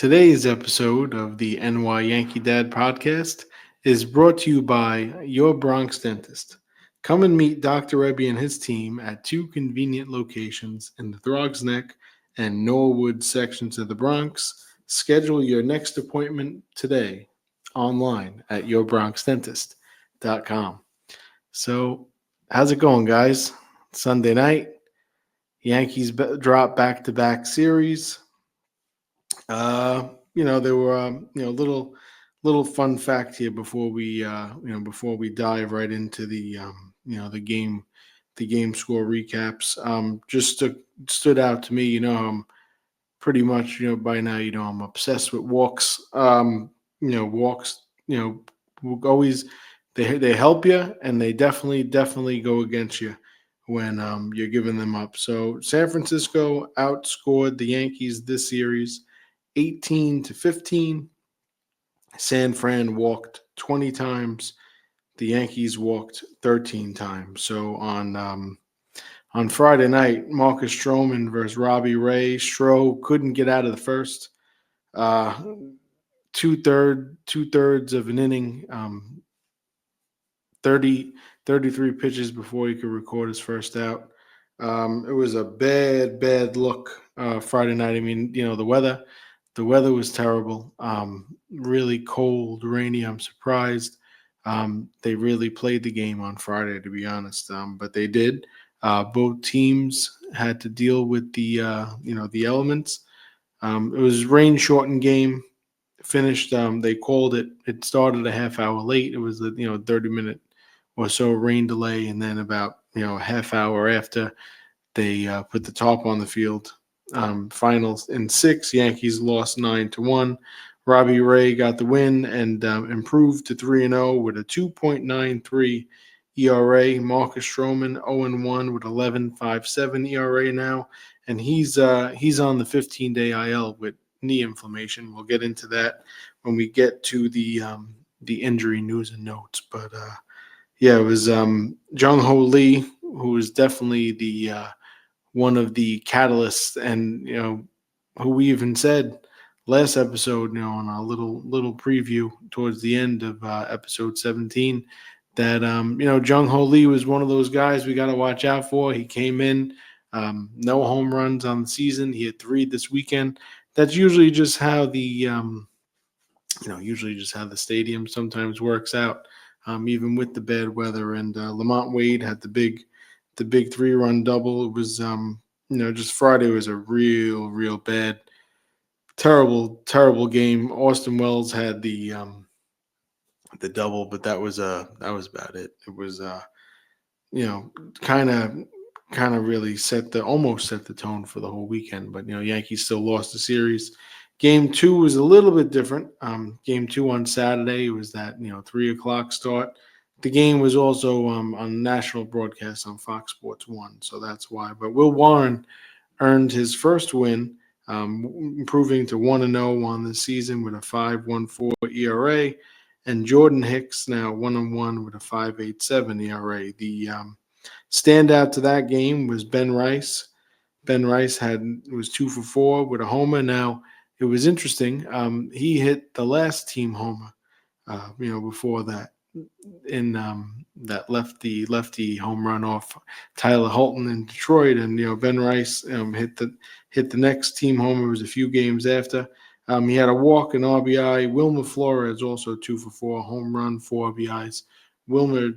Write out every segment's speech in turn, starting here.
Today's episode of the NY Yankee Dad podcast is brought to you by your Bronx dentist. Come and meet Dr. Rebbe and his team at two convenient locations in the Throgs Neck and Norwood sections of the Bronx. Schedule your next appointment today online at yourbronxdentist.com. So, how's it going, guys? Sunday night, Yankees drop back-to-back series. There were little fun fact here before we dive right into the game score recaps. Stood out to me. I'm pretty much by now I'm obsessed with walks. Walks. Always they help you, and they definitely go against you when you're giving them up. So San Francisco outscored the Yankees this series 18-15. San Fran walked 20 times. The Yankees walked 13 times. So on Friday night, Marcus Stroman versus Robbie Ray. Stro couldn't get out of the first. Two thirds of an inning, 33 pitches before he could record his first out. It was a bad look Friday night. I mean, the weather was terrible. Really cold, rainy. I'm surprised they really played the game on Friday, to be honest. But they did. Both teams had to deal with the elements. It was rain shortened game. Finished. They called it. It started a half hour late. It was a 30-minute or so rain delay, and then about a half hour after they put the top on the field. Finals in 6, Yankees lost 9-1. Robbie Ray got the win and improved to 3-0 with a 2.93 ERA. Marcus Stroman 0-1 with 11.57 ERA now, and he's on the 15-day IL with knee inflammation. We'll get into that when we get to the injury news and notes. But it was Jung Ho Lee, who was definitely the one of the catalysts, and who we even said last episode, on our little preview towards the end of episode 17, that Jung Ho Lee was one of those guys we got to watch out for. He came in, no home runs on the season. He had 3 this weekend. That's usually just how the stadium sometimes works out, even with the bad weather. And Lamont Wade had the big 3-run double. It was just Friday was a real bad, terrible game. Austin Wells had the double, but that was about it. It was kind of really almost set the tone for the whole weekend. But Yankees still lost the series. Game 2 was a little bit different. Game 2 on Saturday was that 3:00 start. The game was also on national broadcast on Fox Sports 1, so that's why. But Will Warren earned his first win, improving to 1-0 on the season with a 5.14 ERA, and Jordan Hicks now 1-1 with a 5.87 ERA. The standout to that game was Ben Rice. Ben Rice was 2 for 4 with a homer. Now it was interesting. He hit the last team homer, before that, in that lefty home run off Tyler Holton in Detroit, and Ben Rice hit the next team homer. It was a few games after. He had a walk, an RBI. Wilmer Flores also 2 for 4, home run, 4 RBIs. Wilmer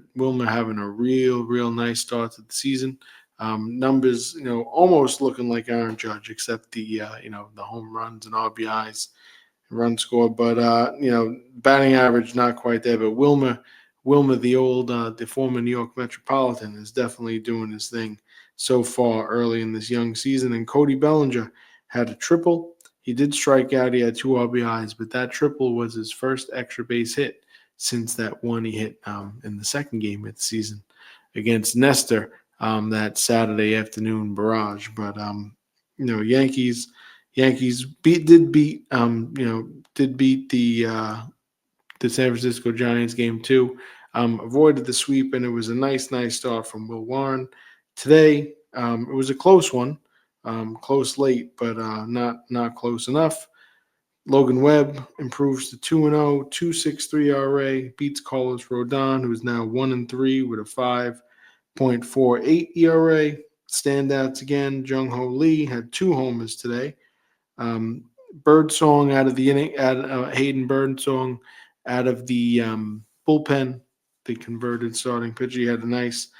having a real nice start to the season. Numbers, almost looking like Aaron Judge, except the home runs and RBIs, run score. But batting average not quite there. But Wilmer, the former New York Metropolitan, is definitely doing his thing so far early in this young season. And Cody Bellinger had a triple. He did strike out. He had 2 RBIs, but that triple was his first extra base hit since that one he hit in the second game of the season against Nestor, that Saturday afternoon barrage. But Yankees did beat the San Francisco Giants game 2. Avoided the sweep, and it was a nice start from Will Warren. Today, it was a close one, close late, but not close enough. Logan Webb improves to 2-0, 2.63 ERA, beats Carlos Rodon, who is now 1-3 with a 5.48 ERA. Standouts again, Jung Ho Lee had 2 homers today. Birdsong out of the inning, Hayden Birdsong out of the bullpen, the converted starting pitcher. He had a nice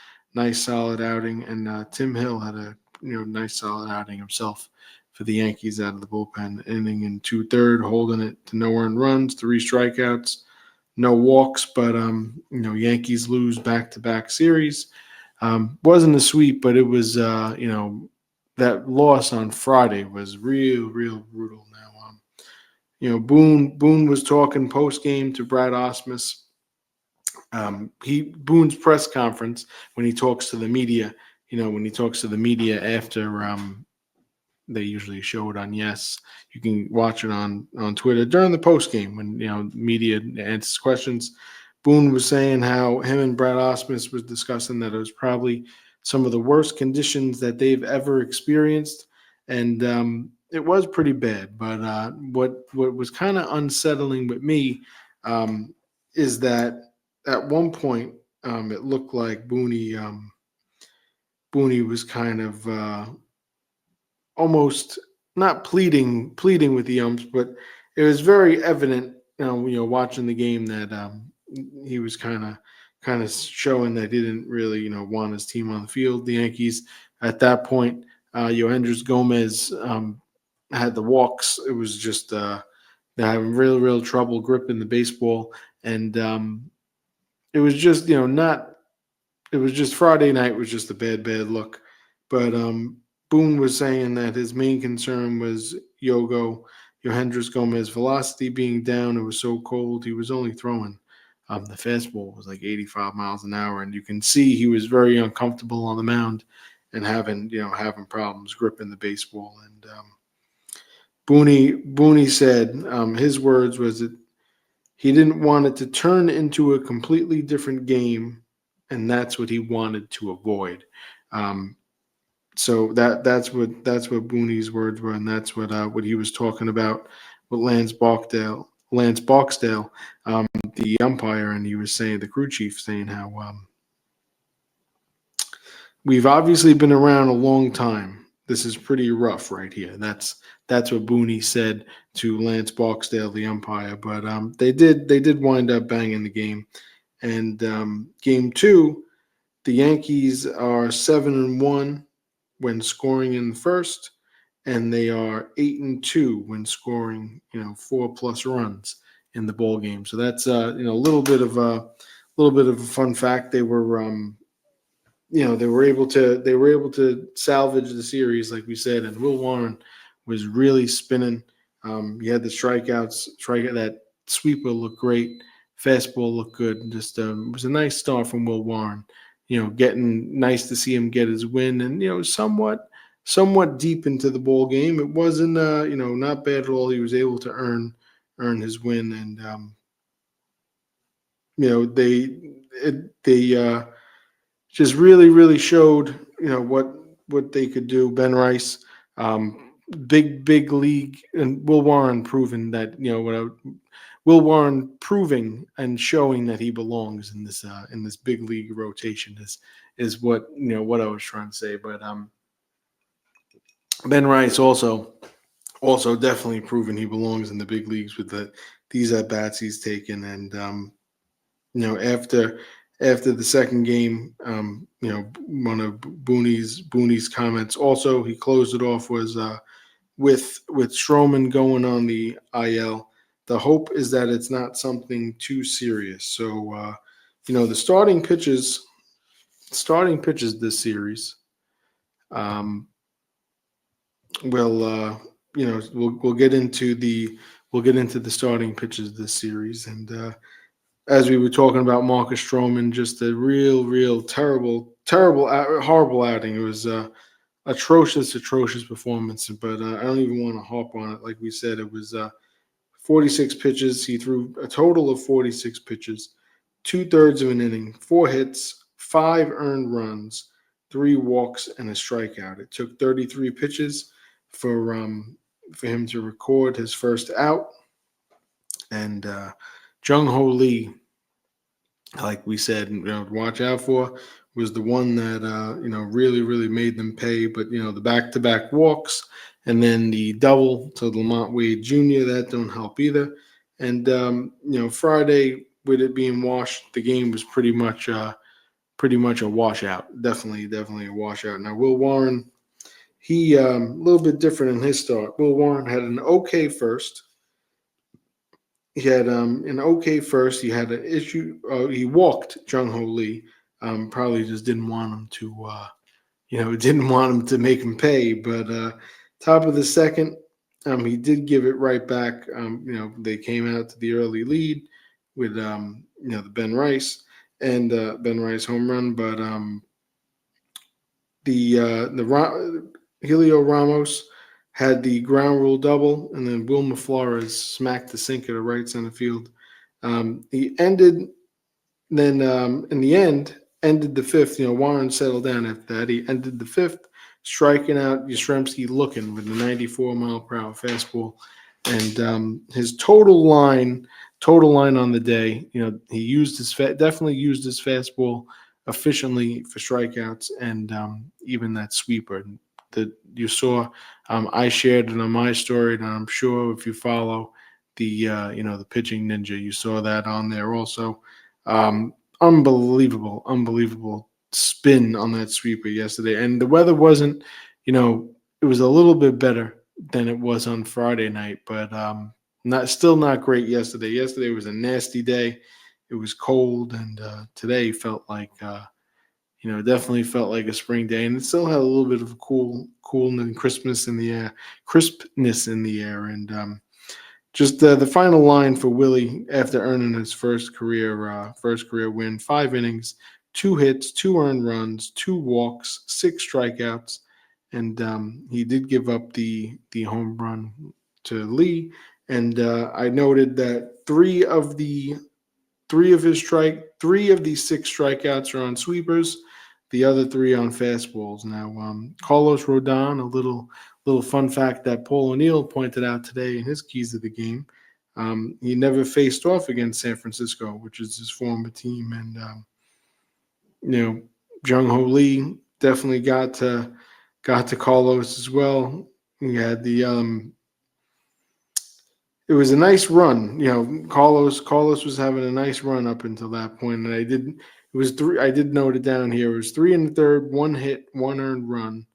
solid outing, and Tim Hill had a nice solid outing himself for the Yankees out of the bullpen, inning in 2/3, holding it to no earned runs, 3 strikeouts, no walks, but Yankees lose back-to-back series. Wasn't a sweep, but it was that loss on Friday was real brutal. Now, Boone was talking post game to Brad Osmus. Boone's press conference when he talks to the media. When he talks to the media after they usually show it on Yes. You can watch it on Twitter during the post game when media answers questions. Boone was saying how him and Brad Osmus was discussing that it was probably some of the worst conditions that they've ever experienced, and it was pretty bad. But what was kind of unsettling with me is that at one point it looked like Booney was kind of almost not pleading with the umps, but it was very evident, watching the game that he was kind of showing that he didn't really, want his team on the field. The Yankees at that point, Yohendrys Gomez had the walks. It was just they're having real trouble gripping the baseball, and it was just not. It was just Friday night was just a bad look, but Boone was saying that his main concern was Yohendrys Gomez velocity being down. It was so cold. He was only throwing the fastball was like 85 miles an hour, and you can see he was very uncomfortable on the mound and having problems gripping the baseball. And Booney said his words was that he didn't want it to turn into a completely different game, and that's what he wanted to avoid. So that's what Booney's words were, and that's what he was talking about with Lance Barksdale, the umpire, and he was saying the crew chief saying how we've obviously been around a long time. This is pretty rough right here. That's what Booney said to Lance Barksdale, the umpire. But they did wind up banging the game, and game two, the Yankees are 7-1 when scoring in the first, and they are 8-2 when scoring 4+ runs in the ball game. So that's a little bit of a fun fact. They were they were able to salvage the series, like we said, and Will Warren was really spinning. He had the that sweeper looked great, fastball looked good. Just it was a nice start from Will Warren. Getting nice to see him get his win, and somewhat deep into the ball game. It wasn't not bad at all. He was able to earn his win, and they just really showed what they could do. Ben Rice, big league, and Will Warren proving that Will Warren proving and showing that he belongs in this big league rotation is what what I was trying to say. But Ben Rice also definitely proven he belongs in the big leagues with these at bats he's taken, and after the second game, one of Booney's comments. Also, he closed it off was with Stroman going on the IL. The hope is that it's not something too serious. So, the starting pitches this series. We'll get into the starting pitches this series, and as we were talking about Marcus Stroman, just a real terrible, horrible outing. It was atrocious performance. But I don't even want to harp on it. Like we said, it was 46 pitches. He threw a total of 46 pitches, 2/3 of an inning, 4 hits, 5 earned runs, 3 walks, and a strikeout. It took 33 pitches for for him to record his first out. And Jung Ho Lee, like we said, watch out for, was the one that really made them pay. But the back-to-back walks and then the double to Lamont Wade Jr. that don't help either. And Friday, with it being washed, the game was pretty much a washout. Definitely a washout. Now Will Warren, he a little bit different in his start. Will Warren had an okay first. He had an okay first. He had an issue. He walked Jung Ho Lee. Probably just didn't want him to. Didn't want him to make him pay. But top of the second, he did give it right back. They came out to the early lead with the Ben Rice and Ben Rice home run. But the Helio Ramos had the ground rule double, and then Wilmer Flores smacked the sinker to right center field. He ended then in the end ended the fifth. Warren settled down after that. He ended the fifth, striking out Yastrzemski looking with a 94-mile-per-hour fastball, and his total line on the day. He used definitely used his fastball efficiently for strikeouts, and even that sweeper that you saw. I shared it on my story, and I'm sure if you follow the pitching ninja, you saw that on there also. Unbelievable spin on that sweeper yesterday, and the weather wasn't. It was a little bit better than it was on Friday night, but not great yesterday. Yesterday was a nasty day. It was cold, and today felt like definitely felt like a spring day, and it still had a little bit of a cool and crispness in the air, and just the final line for Willie after earning his first career win: 5 innings, 2 hits, 2 earned runs, 2 walks, 6 strikeouts, and he did give up the home run to Lee. And I noted that three of the 6 strikeouts are on sweepers, the other 3 on fastballs. Now, Carlos Rodon, a little fun fact that Paul O'Neill pointed out today in his keys to the game. He never faced off against San Francisco, which is his former team, and Jung Ho Lee definitely got to Carlos as well. He had it was a nice run. Carlos was having a nice run up until that point, and I did note it down here. It was 3 1/3, 1 hit, 1 earned run,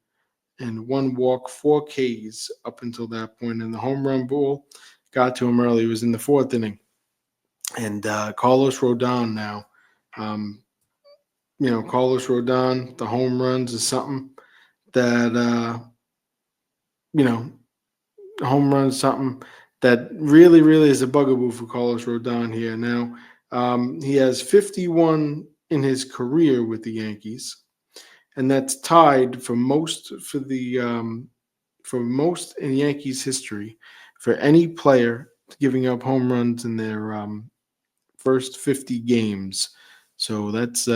and 1 walk, 4 Ks up until that point. And the home run ball got to him early. It was in the 4th inning. And Carlos Rodon now, Carlos Rodon, the home runs is something that, home runs something that really is a bugaboo for Carlos Rodon here. Now, he has 51 in his career with the Yankees, and that's tied for most in Yankees history for any player giving up home runs in their first 50 games. So that's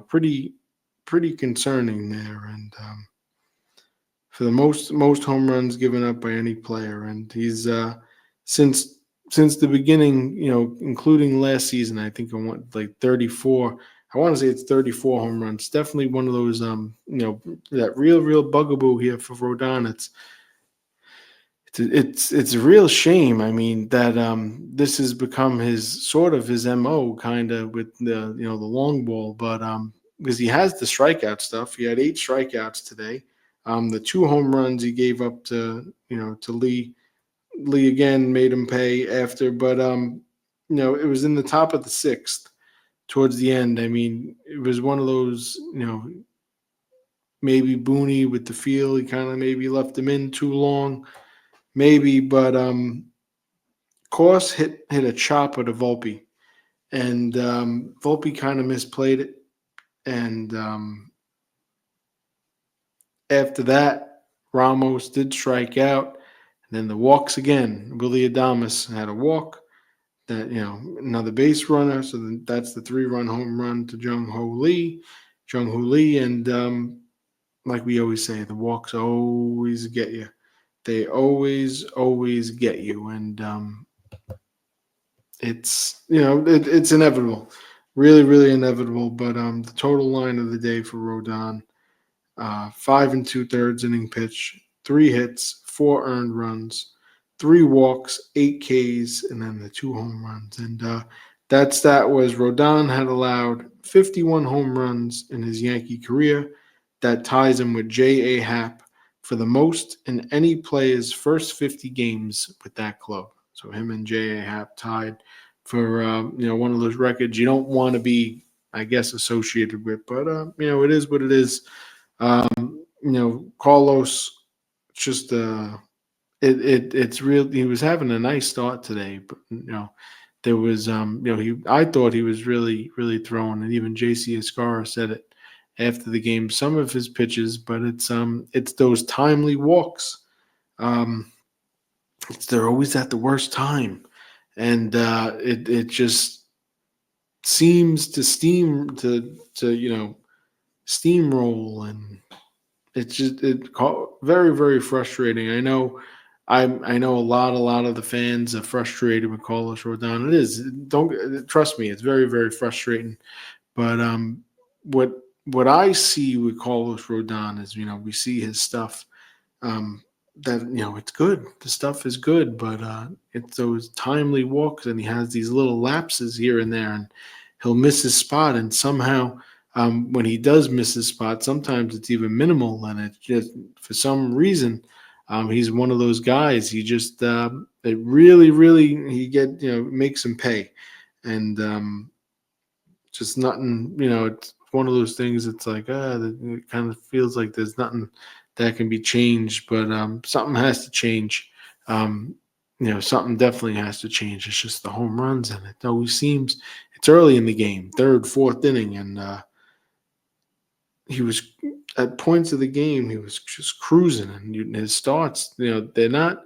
pretty concerning there, and for the most home runs given up by any player, and he's since the beginning, including last season, I think I want like 34. I want to say it's 34 home runs. Definitely one of those, that real bugaboo here for Rodon. It's a real shame. I mean that this has become his MO, kind of, with the long ball, but because he has the strikeout stuff. He had 8 strikeouts today. The 2 home runs he gave up to Lee. Lee again made him pay after, but it was in the top of the 6th towards the end. I mean, it was one of those, maybe Booney with the feel. He kind of maybe left him in too long, maybe, but Course hit a chopper to Volpe, and Volpe kind of misplayed it, and after that, Ramos did strike out, and then the walks again. Willie Adames had a walk. That another base runner, so that's the 3-run home run to Jung Ho Lee, and like we always say, the walks always get you. They always get you, and it's it's inevitable, really inevitable. But the total line of the day for Rodon: 5 and 2/3 inning pitch, 3 hits, 4 earned runs, 3 walks, 8 Ks, and then the 2 home runs. And that stat was Rodon had allowed 51 home runs in his Yankee career. That ties him with J.A. Happ for the most in any player's first 50 games with that club. So him and J.A. Happ tied for one of those records you don't want to be, I guess, associated with. But it is what it is. Carlos just it's real. He was having a nice start today, but there was he I thought he was really throwing, and even JC Escara said it after the game. Some of his pitches, but it's those timely walks. Um, they're always at the worst time, and it just seems to steamroll, and it's just very frustrating. I know a lot of the fans are frustrated with Carlos Rodon. It is, don't trust me, it's very frustrating. But what I see with Carlos Rodon is, we see his stuff, that it's good. The stuff is good, but it's those timely walks, and he has these little lapses here and there, and he'll miss his spot, and somehow, when he does miss his spot, sometimes it's even minimal, and it's just for some reason, he's one of those guys. He just it really he makes him pay, and just nothing. It's one of those things. It's like it kind of feels like there's nothing that can be changed, but something has to change. Um, something definitely has to change. It's just the home runs, and it always seems it's early in the game, third, fourth inning, and he was at points of the game he was just cruising, and his starts, they're not,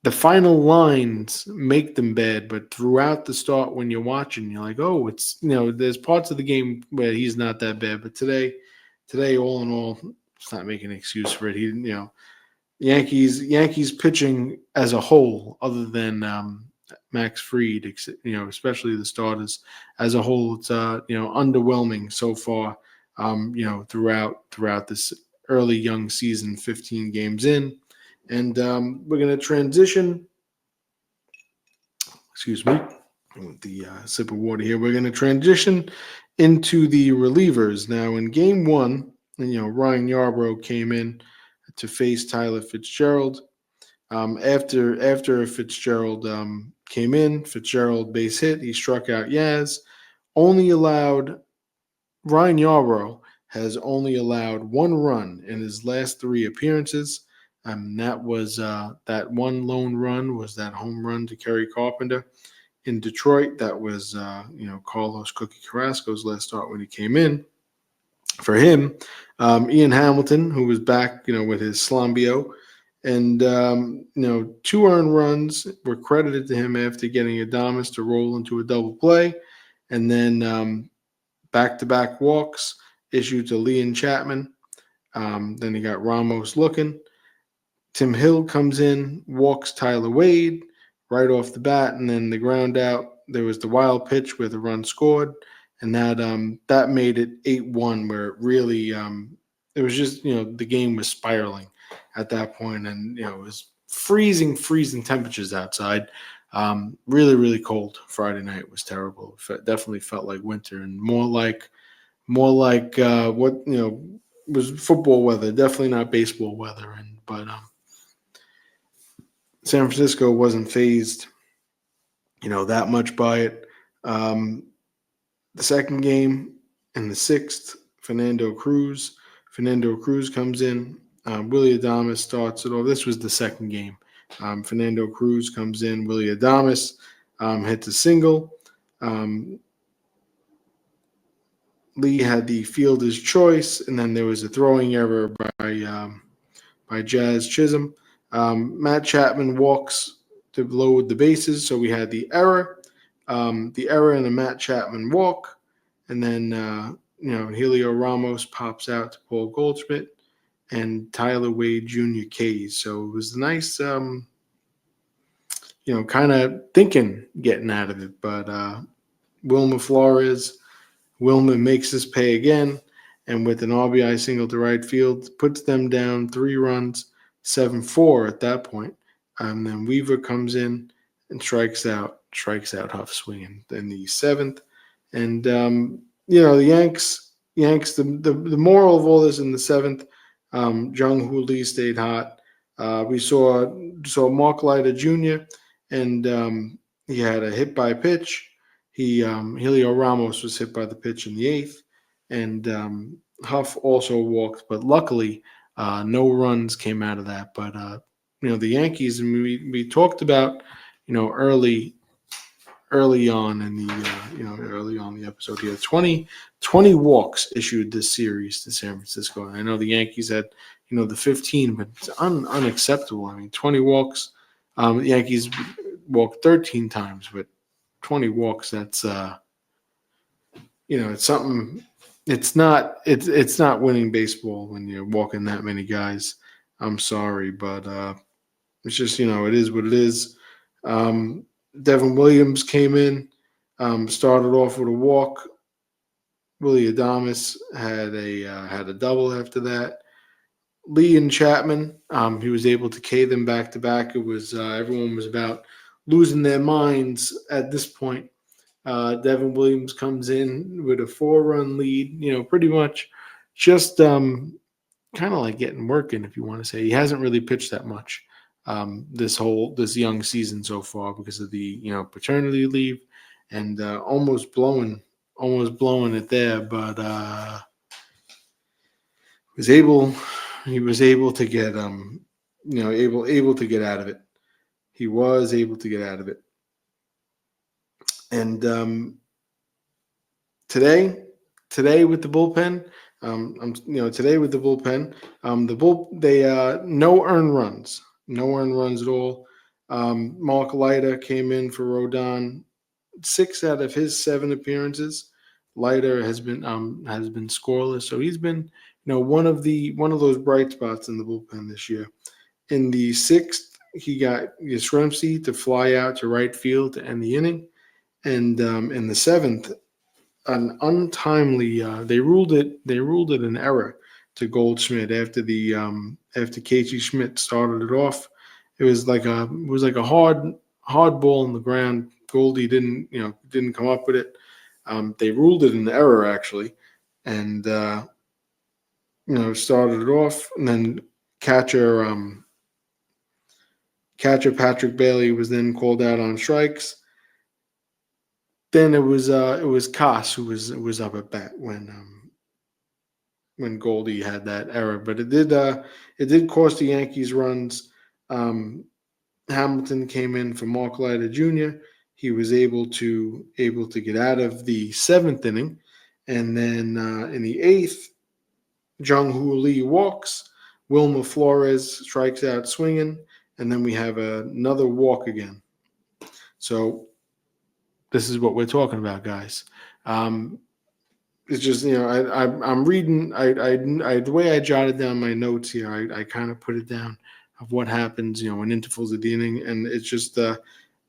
the final lines make them bad, but throughout the start, when you're watching, you're like, oh, it's there's parts of the game where he's not that bad, but today, all in all, it's not making an excuse for it. Yankees pitching as a whole, other than Max Fried, especially the starters as a whole, it's underwhelming so far. Throughout this early young season, 15 games in, and we're going to transition. Excuse me, with the sip of water here. We're going to transition into the relievers now. In Game 1, Ryan Yarbrough came in to face Tyler Fitzgerald. After Fitzgerald came in, Fitzgerald base hit. He struck out Yaz. Only allowed Ryan Yarbrough has only allowed 1 run in his last 3 appearances. That was that one lone run was that home run to Kerry Carpenter in Detroit. That was Carlos Cookie Carrasco's last start when he came in. For him, Ian Hamilton, who was back, with his Slambio, and 2 earned runs were credited to him after getting Adames to roll into a double play, and then back-to-back walks issued to Leon Chapman. Then he got Ramos looking. Tim Hill comes in, walks Tyler Wade right off the bat, and then the ground out. There was the wild pitch where the run scored, and that made it 8-1, where it really it was just the game was spiraling at that point, and it was freezing temperatures outside. Really cold. Friday night was terrible. It definitely felt like winter, and more like what was football weather. Definitely not baseball weather. But San Francisco wasn't phased, that much by it. The second game in the sixth, Fernando Cruz comes in. Willie Adames starts it off. This was the second game. Fernando Cruz comes in. Willie Adames hits a single. Lee had the fielder's choice, and then there was a throwing error by Jazz Chisholm. Matt Chapman walks to load the bases, so we had the error and a Matt Chapman walk, and then Helio Ramos pops out to Paul Goldschmidt, and Tyler Wade Jr. K's. So it was nice, kind of thinking getting out of it. But Wilmer Flores, Wilmer makes us pay again, and with an RBI single to right field, puts them down 3 runs, 7-4 at that point. And then Weaver comes in and strikes out Huff swinging in the seventh. And the Yanks. The moral of all this in the seventh, Jung Hoo Lee stayed hot. We saw Mark Leiter Jr. and he had a hit by pitch. Helio Ramos was hit by the pitch in the eighth, and Huff also walked, but luckily no runs came out of that. But the Yankees, and we talked about early on in the early on in the episode here, 20 walks issued this series to San Francisco. And I know the Yankees had the 15, but it's unacceptable. I mean, 20 walks. The Yankees walked 13 times, but 20 walks, that's it's something. It's not winning baseball when you're walking that many guys. I'm sorry, but it's just it is what it is. Devin Williams came in, started off with a walk. Willie Adames had a double after that. Lee and Chapman, he was able to K them back to back. It was everyone was about losing their minds at this point. Devin Williams comes in with a 4-run lead. Pretty much just kind of like getting working, if you want to say. He hasn't really pitched that much this young season so far because of the paternity leave and almost blowing it there, but was able he was able to get able to get out of it. He was able to get out of it. And today with the bullpen, today with the bullpen, no earned runs at all. Mark Leiter came in for Rodon. 6 out of his 7 appearances, Leiter has been scoreless. So he's been one of those bright spots in the bullpen this year. In the 6th, he got Yastrzemski to fly out to right field to end the inning, and in the 7th, an untimely they ruled it an error to Goldschmidt after Casey Schmidt started it off. It was like a hard ball on the ground. Goldie didn't come up with it. They ruled it an error actually, and started it off, and then catcher Patrick Bailey was then called out on strikes. Then it was Koss who was up at bat when Goldie had that error, but it did cost the Yankees runs. Hamilton came in for Mark Leiter Jr. He was able to get out of the 7th inning, and then in the 8th, Jung Hoo Lee walks. Wilmer Flores strikes out swinging, and then we have another walk again. So this is what we're talking about, guys. It's just I'm reading. The way I jotted down my notes here, I kind of put it down of what happens, in intervals of the inning, and it's just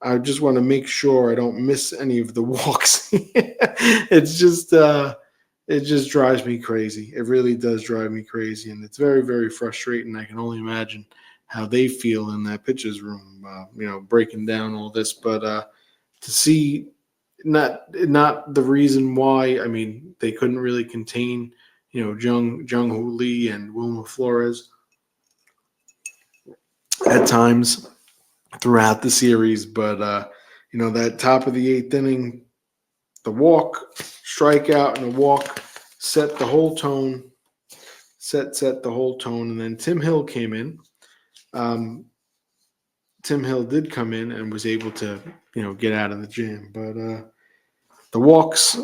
I just want to make sure I don't miss any of the walks. It just drives me crazy. It really does drive me crazy, and it's very, very frustrating. I can only imagine how they feel in that pitcher's room, breaking down all this. But to see not the reason why, I mean, they couldn't really contain, Jung Hoo Lee and Wilmer Flores at times throughout the series. But, that top of the 8th inning, the walk, strikeout, and a walk set the whole tone. Set the whole tone. And then Tim Hill came in. Tim Hill did come in and was able to, get out of the jam. But the walks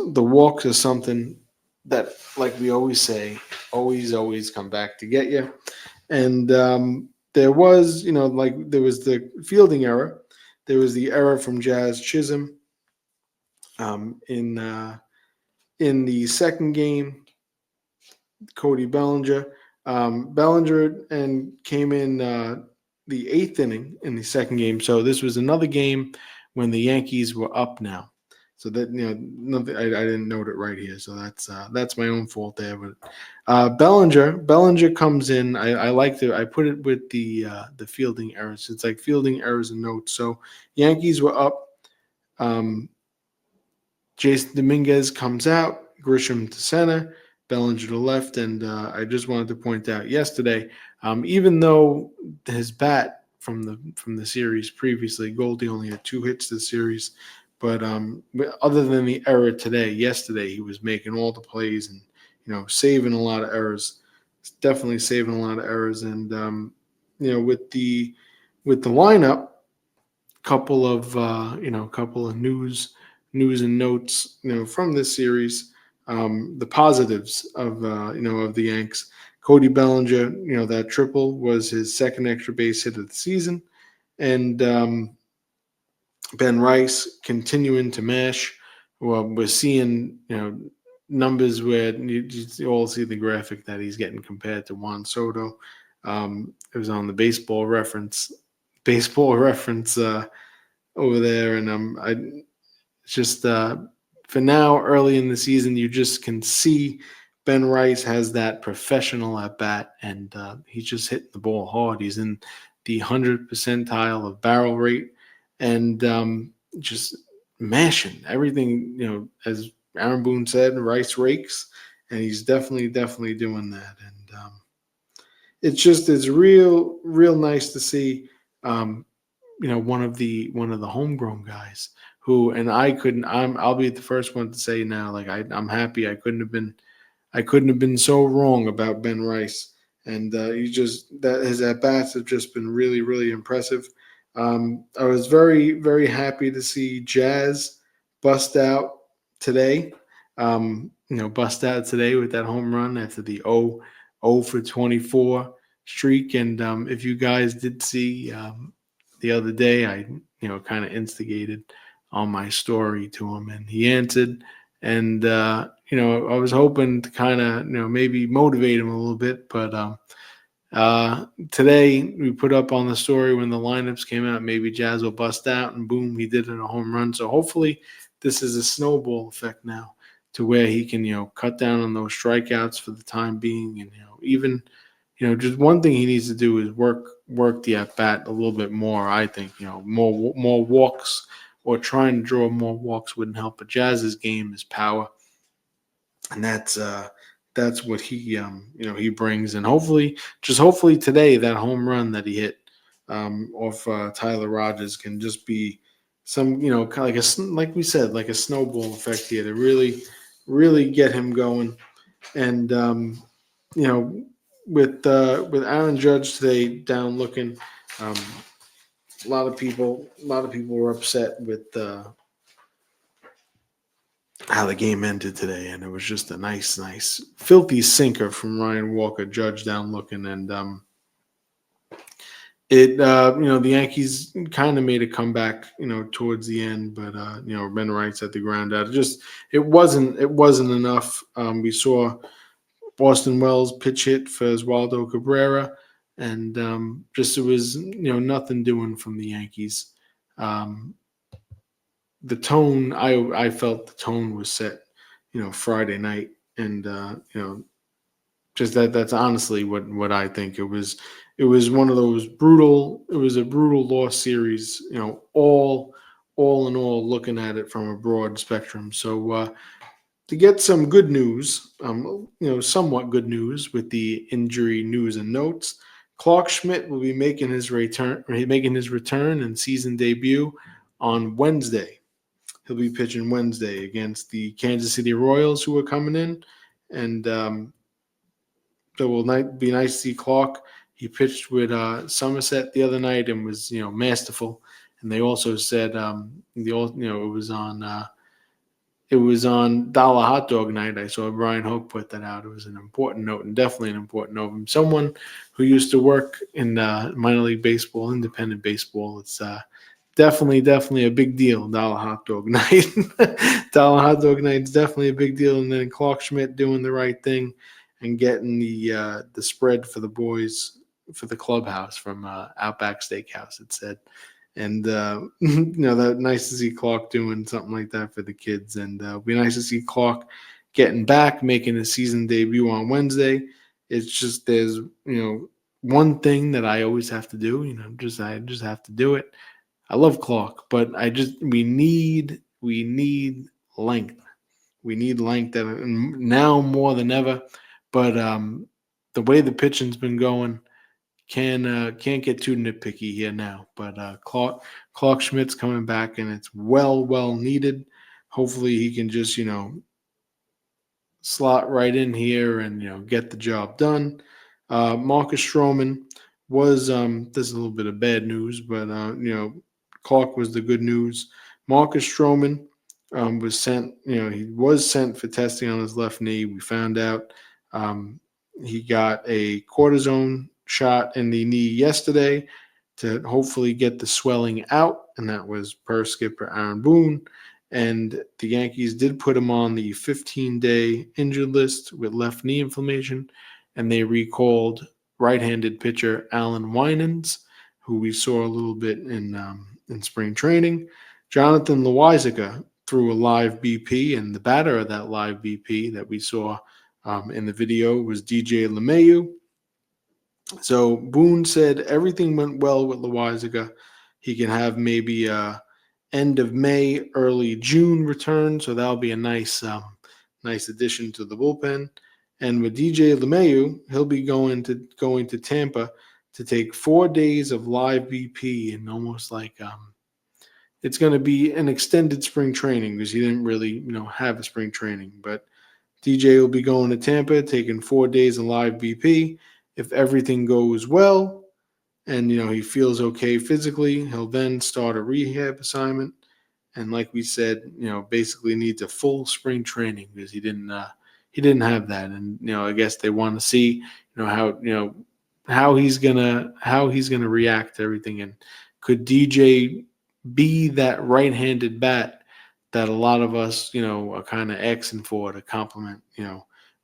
are something that, like we always say, always come back to get you. And there was the fielding error. There was the error from Jazz Chisholm in the second game. Cody Bellinger Bellinger and came in the eighth inning in the second game. So this was another game when the Yankees were up now. So that nothing, I didn't note it right here. So that's my own fault there. But Bellinger comes in. I like to I put it with the fielding errors. It's like fielding errors and notes. So Yankees were up. Um, Jason Dominguez comes out, Grisham to center, Bellinger to left, and I just wanted to point out yesterday, even though his bat from the series previously, Goldie only had 2 hits this series, but other than the error yesterday he was making all the plays and saving a lot of errors, definitely saving a lot of errors, and with the lineup couple of news and notes from this series. The positives of the Yanks. Cody Bellinger, that triple was his second extra base hit of the season, and Ben Rice continuing to mash. Well, we're seeing numbers where you all see the graphic that he's getting compared to Juan Soto. It was on the baseball reference over there, and I just for now early in the season, you just can see Ben Rice has that professional at bat, and he's just hitting the ball hard. He's in the 100th percentile of barrel rate, and just mashing everything. As Aaron Boone said, Rice rakes, and he's definitely doing that. And it's real nice to see. One of the homegrown guys who, and I'll be the first one to say now, like I'm happy I couldn't have been so wrong about Ben Rice, and his at bats have just been really really impressive. I was very very happy to see Jazz bust out today. Bust out today with that home run after the 0 for 24 streak. And if you guys did see the other day, I kind of instigated on my story to him, and he answered. And I was hoping to kind of maybe motivate him a little bit, but today we put up on the story when the lineups came out, maybe Jazz will bust out, and boom, he did it a home run. So hopefully this is a snowball effect now to where he can cut down on those strikeouts for the time being, and even just one thing he needs to do is work the at bat a little bit more. I think more walks, or trying to draw more walks, wouldn't help. But Jazz's game is power, and that's what he brings. And hopefully today that home run that he hit off Tyler Rogers can just be some kind of like we said, like a snowball effect here to really get him going. And you know with Aaron Judge today down looking, um, a lot of people were upset with how the game ended today, and it was just a nice filthy sinker from Ryan Walker. Judge down looking, and the Yankees kind of made a comeback towards the end, but Ben Wright at the ground out. It wasn't enough. We saw Boston Wells pitch hit for Oswaldo Cabrera, and just it was nothing doing from the Yankees. Um, the tone, I felt the tone was set, Friday night, and just that's honestly what I think. It was one of those brutal. It was a brutal loss series, all in all, looking at it from a broad spectrum. So to get some good news, somewhat good news with the injury news and notes. Clark Schmidt will be making his return and season debut on Wednesday. He'll be pitching Wednesday against the Kansas City Royals, who are coming in, and so it will be nice to see Clark. He pitched with Somerset the other night and was masterful. And they also said it was on Dollar Hot Dog Night. I saw Brian Hoke put that out. It was an important note, and definitely an important note from someone who used to work in minor league baseball, independent baseball. It's definitely a big deal. Dollar Hot Dog Night. Dollar Hot Dog Night is definitely a big deal. And then Clark Schmidt doing the right thing and getting the spread for the boys for the clubhouse from Outback Steakhouse. It said, and that nice to see Clark doing something like that for the kids, and be nice to see Clark getting back, making his season debut on Wednesday. It's just there's one thing that I always have to do. I just have to do it. I love Clark, but we need length. We need length now more than ever. But the way the pitching's been going, can't get too nitpicky here now. But Clark Schmidt's coming back, and it's well needed. Hopefully, he can just slot right in here and get the job done. Marcus Stroman was this is a little bit of bad news, but Clark was the good news. Marcus Stroman was sent. He was sent for testing on his left knee. We found out he got a cortisone shot in the knee yesterday to hopefully get the swelling out, and that was per skipper Aaron Boone. And the Yankees did put him on the 15-day injured list with left knee inflammation, and they recalled right-handed pitcher Alan Winans, who we saw a little bit in spring training. Jonathan Loizaga threw a live BP, and the batter of that live BP that we saw in the video was DJ LeMahieu. So Boone said everything went well with Loizaga. He can have maybe end of May, early June return, so that'll be a nice addition to the bullpen. And with DJ LeMahieu, he'll be going to Tampa to take 4 days of live BP, and almost like it's going to be an extended spring training because he didn't really have a spring training. But DJ will be going to Tampa, taking 4 days of live BP. If everything goes well, and he feels okay physically, he'll then start a rehab assignment, and like we said, basically needs a full spring training because he didn't have that. And I guess they want to see how he's gonna react to everything, and could DJ be that right-handed bat that a lot of us are kind of Xing for to complement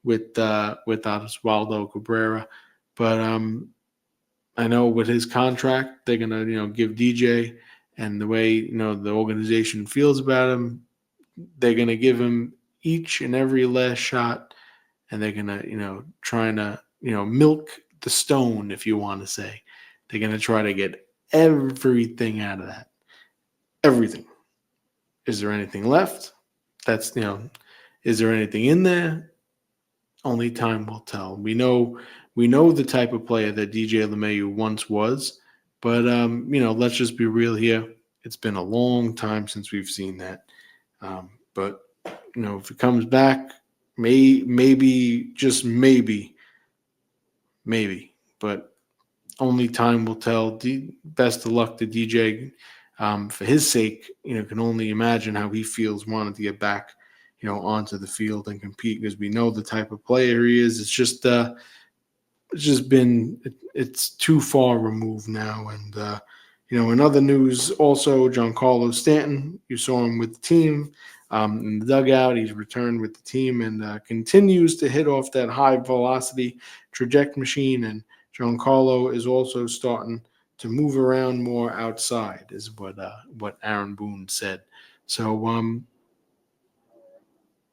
with Oswaldo Cabrera. But I know with his contract, they're gonna give DJ, and the way the organization feels about him, they're gonna give him each and every last shot, and they're gonna trying to milk the stone, if you want to say. They're gonna try to get everything out of that. Everything. Is there anything left? That's is there anything in there? Only time will tell. We know the type of player that DJ LeMahieu once was, but let's just be real here. It's been a long time since we've seen that. But if it comes back, maybe just maybe, but only time will tell. Best of luck to DJ. For his sake, can only imagine how he feels wanting to get back, onto the field and compete, because we know the type of player he is. It's too far removed now. And in other news, also Giancarlo Stanton, you saw him with the team in the dugout. He's returned with the team and continues to hit off that high velocity trajectory machine. And Giancarlo is also starting to move around more outside, is what Aaron Boone said. So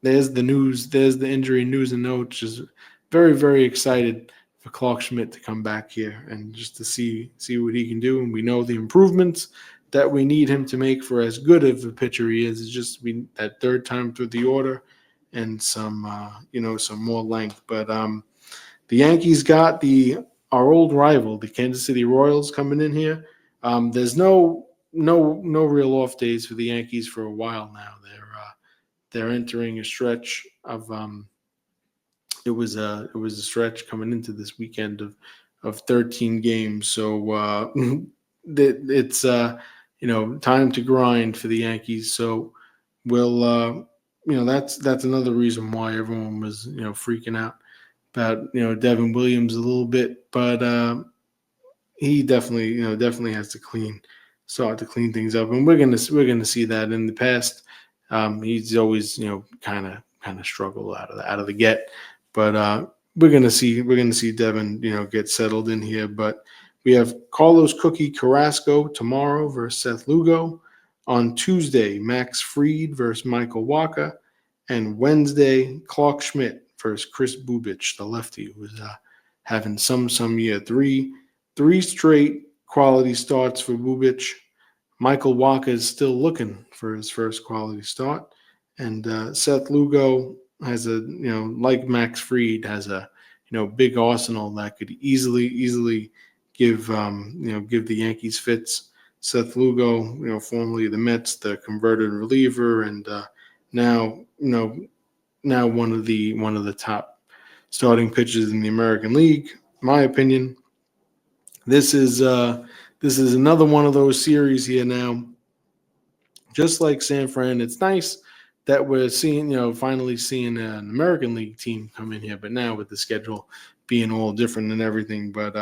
there's the news. There's the injury news and notes. Just very, very excited for Clark Schmidt to come back here and just to see what he can do. And we know the improvements that we need him to make for as good of a pitcher he is. It's just that third time through the order and some more length. But the Yankees got our old rival, the Kansas City Royals, coming in here. There's no real off days for the Yankees for a while now. They're entering a stretch of it was a stretch coming into this weekend of 13 games. So it's time to grind for the Yankees. So we'll that's another reason why everyone was freaking out about Devin Williams a little bit, but he definitely has to start to clean things up, and we're gonna see that. In the past, he's always kind of struggle out of the get, but we're gonna see Devin, get settled in here. But we have Carlos Cookie Carrasco tomorrow versus Seth Lugo. On Tuesday, Max Fried versus Michael Waka, and Wednesday, Clark Schmidt versus Chris Bubich, the lefty, who was having some year. Three straight quality starts for Bubich. Michael Walker is still looking for his first quality start, and Seth Lugo has like Max Fried, has a big arsenal that could easily give the Yankees fits. Seth Lugo, formerly the Mets, the converted reliever, and now now one of the top starting pitchers in the American League. In my opinion, this is uh, this is another one of those series here now, just like San Fran. It's nice that we're seeing, finally seeing an American League team come in here, but now with the schedule being all different and everything. But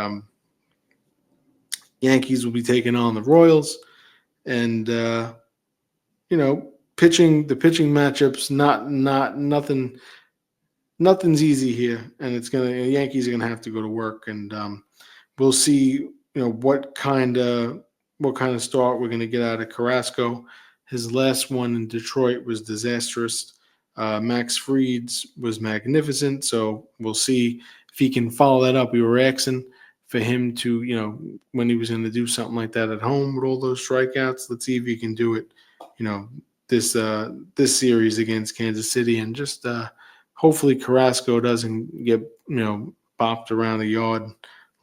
Yankees will be taking on the Royals, and pitching the pitching matchups, not nothing's easy here, and the Yankees are gonna have to go to work, and we'll see, what kind of start we're going to get out of Carrasco. His last one in Detroit was disastrous. Max Fried's was magnificent, so we'll see if he can follow that up. We were asking for him to, when he was going to do something like that at home with all those strikeouts. Let's see if he can do it, you know, this series against Kansas City, and just hopefully Carrasco doesn't get bopped around the yard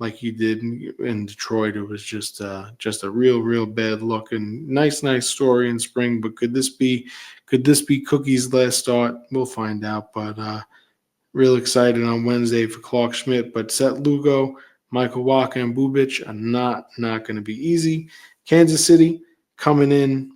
like he did in Detroit. It was just a real bad look. And nice story in spring. But could this be Cookie's last start? We'll find out. But real excited on Wednesday for Clark Schmidt. But Seth Lugo, Michael Walker, and Bubich are not going to be easy. Kansas City coming in.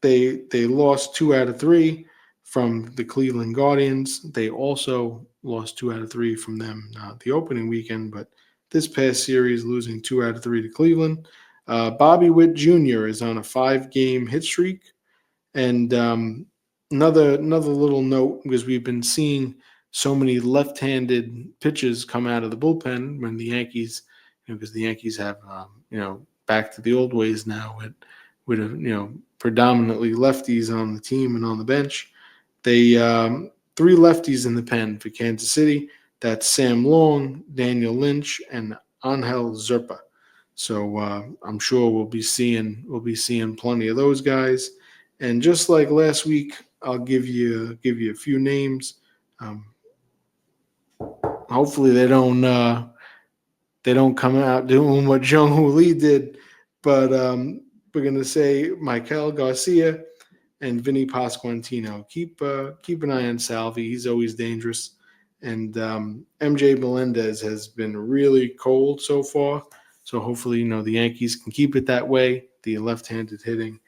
They lost 2 out of 3 from the Cleveland Guardians. They also lost 2 out of 3 from them the opening weekend, but this past series losing 2 out of 3 to Cleveland. Bobby Witt Jr. is on a 5-game hit streak, and another little note, because we've been seeing so many left-handed pitches come out of the bullpen when the Yankees, because the Yankees have back to the old ways now with predominantly lefties on the team and on the bench. They 3 lefties in the pen for Kansas City. That's Sam Long, Daniel Lynch, and Angel Zerpa. So I'm sure we'll be seeing plenty of those guys. And just like last week, I'll give you a few names. Um, Hopefully they don't come out doing what Jung Hoo Lee did, but we're gonna say Michael Garcia and Vinny Pasquantino. Keep an eye on Salvi. He's always dangerous. And MJ Melendez has been really cold so far. So hopefully, the Yankees can keep it that way. The left-handed hitting,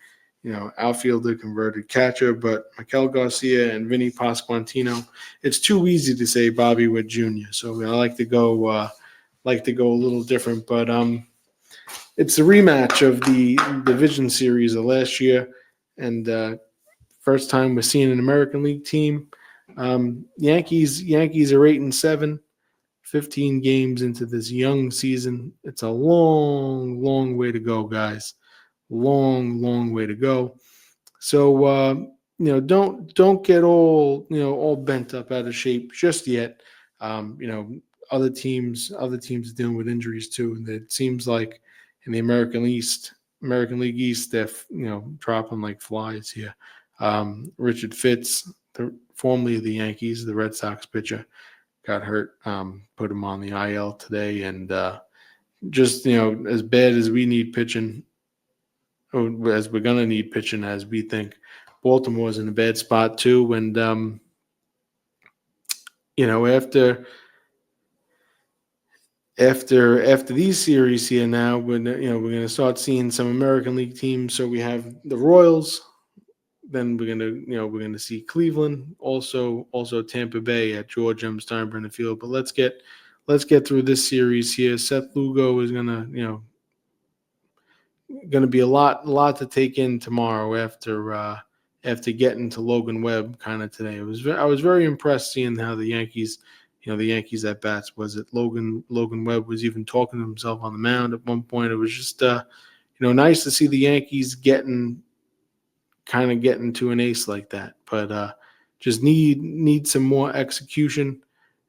outfielder, converted catcher. But Mikel Garcia and Vinny Pasquantino, it's too easy to say Bobby Witt Jr. So I like to go a little different. But it's a rematch of the division series of last year, and first time we're seeing an American League team. Yankees are 8-7, 15 games into this young season. It's a long way to go, guys. Long way to go. So don't get all bent up out of shape just yet. Other teams dealing with injuries too, and it seems like in the American League East, they're dropping like flies here. Richard Fitz, formerly of the Yankees, the Red Sox pitcher, got hurt. Put him on the IL today, and just as bad as we need pitching, or as we're gonna need pitching, as we think, Baltimore's in a bad spot too. And after these series here now, when we're going to start seeing some American League teams. So we have the Royals, then we're gonna see Cleveland, also Tampa Bay at George M. Steinbrenner Field. But let's get through this series here. Seth Lugo is gonna be a lot to take in tomorrow after getting to Logan Webb kind of today. I was very impressed seeing how the Yankees the Yankees at bats. Was it Logan Webb was even talking to himself on the mound at one point? It was just nice to see the Yankees getting to an ace like that. But just need some more execution.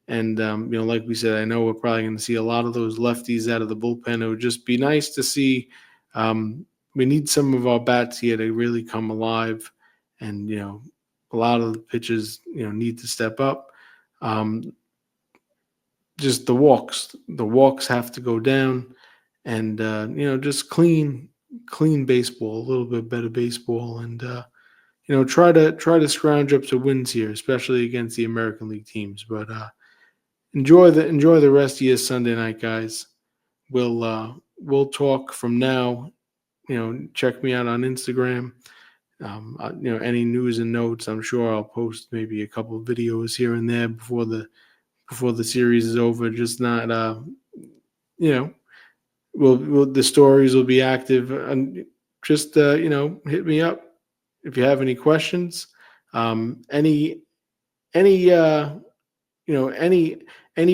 And like we said, I know we're probably going to see a lot of those lefties out of the bullpen. It would just be nice to see. We need some of our bats here to really come alive, and a lot of the pitches need to step up. Just the walks have to go down, and just clean baseball, a little bit better baseball, and try to scrounge up some wins here, especially against the American League teams. But enjoy the rest of your Sunday night, guys. We'll talk from now. Check me out on Instagram. Any news and notes, I'm sure I'll post maybe a couple of videos here and there before the series is over. Just not, the stories will be active, and just hit me up if you have any questions. Any any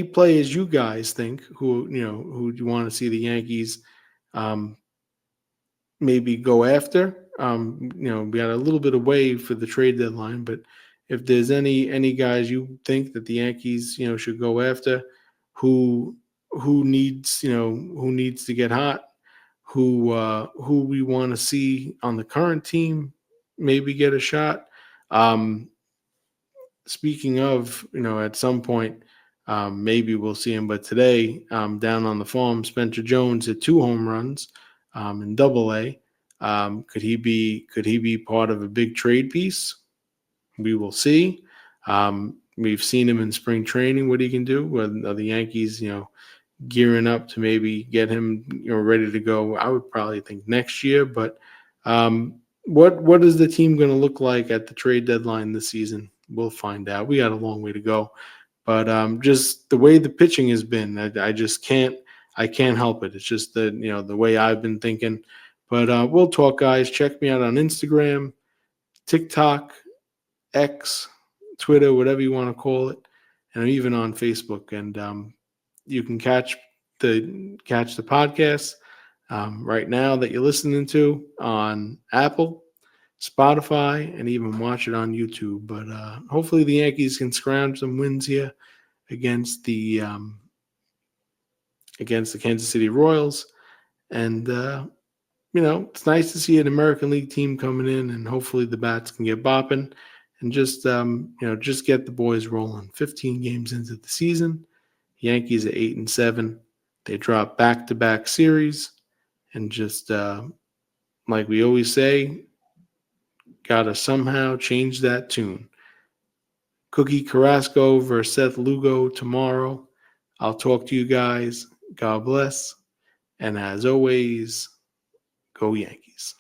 players you guys think who you want to see the Yankees um, maybe go after. We got a little bit away for the trade deadline, but if there's any guys you think that the Yankees should go after, who who needs to get hot, who we want to see on the current team maybe get a shot. Um, Speaking of, at some point, maybe we'll see him. But today, down on the farm, Spencer Jones hit 2 home runs in Double A. Could he be part of a big trade piece? We will see. We've seen him in spring training, what he can do. Are the Yankees, gearing up to maybe get him, ready to go? I would probably think next year. But what is the team going to look like at the trade deadline this season? We'll find out. We got a long way to go, but just the way the pitching has been, I just can't help it. It's just the way I've been thinking. But we'll talk, guys. Check me out on Instagram, TikTok, X, Twitter, whatever you want to call it, and I'm even on Facebook. And you can catch the podcast right now that you're listening to on Apple, Spotify, and even watch it on YouTube. But hopefully the Yankees can scrounge some wins here against the Kansas City Royals. And it's nice to see an American League team coming in, and hopefully the bats can get bopping and just just get the boys rolling. 15 games into the season, Yankees are 8-7. They drop back-to-back series, and just like we always say, gotta somehow change that tune. Cookie Carrasco versus Seth Lugo tomorrow. I'll talk to you guys. God bless. And as always, go Yankees.